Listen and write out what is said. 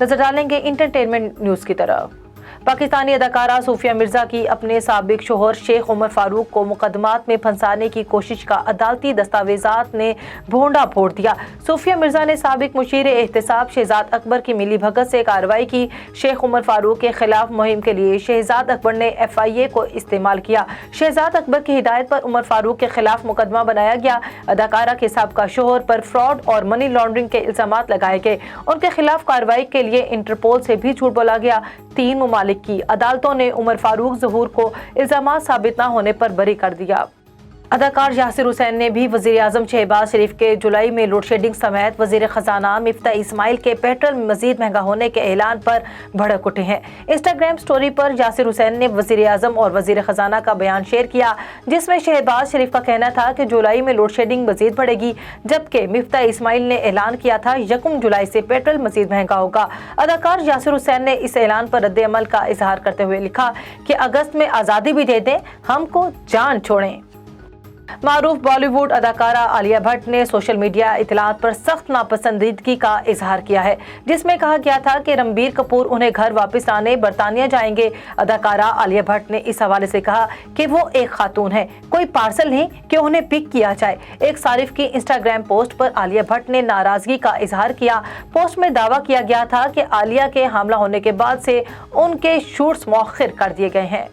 नजर डालेंगे entertainment news की तरफ। पाकिस्तानी अदाकारा सूफिया मिर्जा की अपने साबिक शोहर शेख उमर फारूक को मुकदमात में फंसाने की कोशिश का अदालती दस्तावेजात ने भोंडा फोड़ दिया। सूफिया मिर्जा ने साबिक मुशीर एहतसाब शहजाद अकबर की मिली भगत से कार्रवाई की। शेख उमर फारूक के खिलाफ मुहिम के लिए शहजाद अकबर ने FIA को इस्तेमाल किया। शहजाद अकबर की हिदायत पर उमर फारूक के खिलाफ मुकदमा बनाया गया। अदाकारा के साबका शोहर पर फ्रॉड और मनी लॉन्ड्रिंग के इल्जामात लगाए गए। उनके खिलाफ कार्रवाई के लिए इंटरपोल से भी झूठ बोला गया। 3 ममालिक की अदालतों ने उमर फारूक ज़हूर को इल्जामात साबित न होने पर बरी कर दिया। अदाकार यासिर हुसैन ने भी वज़ीर-ए-आज़म शहबाज शरीफ के जुलाई में लोड शेडिंग समेत वज़ीर ख़जाना मिफ्ता इस्माइल के पेट्रोल मज़ीद महंगा होने के ऐलान पर भड़क उठे हैं। इंस्टाग्राम स्टोरी पर यासिर हुसैन ने वज़ीर-ए-आज़म और वज़ीर ख़जाना का बयान शेयर किया, जिसमें शहबाज शरीफ का कहना था कि जुलाई में लोड शेडिंग मज़ीद बढ़ेगी, जबकि मिफ्ता इस्माइल ने ऐलान किया था 1 जुलाई से पेट्रोल मज़ीद महंगा होगा। अदाकार यासिर हुसैन ने इस ऐलान पर रद्द-ए-अमल का इजहार करते हुए लिखा कि अगस्त में आज़ादी भी दे दें, हमको जान छोड़ें। मारूफ बॉलीवुड अदाकारा आलिया भट्ट ने सोशल मीडिया इतलात पर सख्त नापसंदीदगी का इजहार किया है, जिसमें कहा गया था कि रणबीर कपूर उन्हें घर वापस लाने बरतानिया जाएंगे। अदाकारा आलिया भट्ट ने इस हवाले से कहा कि वो एक खातून है, कोई पार्सल नहीं कि उन्हें पिक किया जाए। एक सारिफ की इंस्टाग्राम पोस्ट पर आलिया भट्ट ने नाराजगी का इजहार किया। पोस्ट में दावा किया गया था कि आलिया के हमला होने के बाद से उनके शूट्स मौखर कर दिए गए हैं।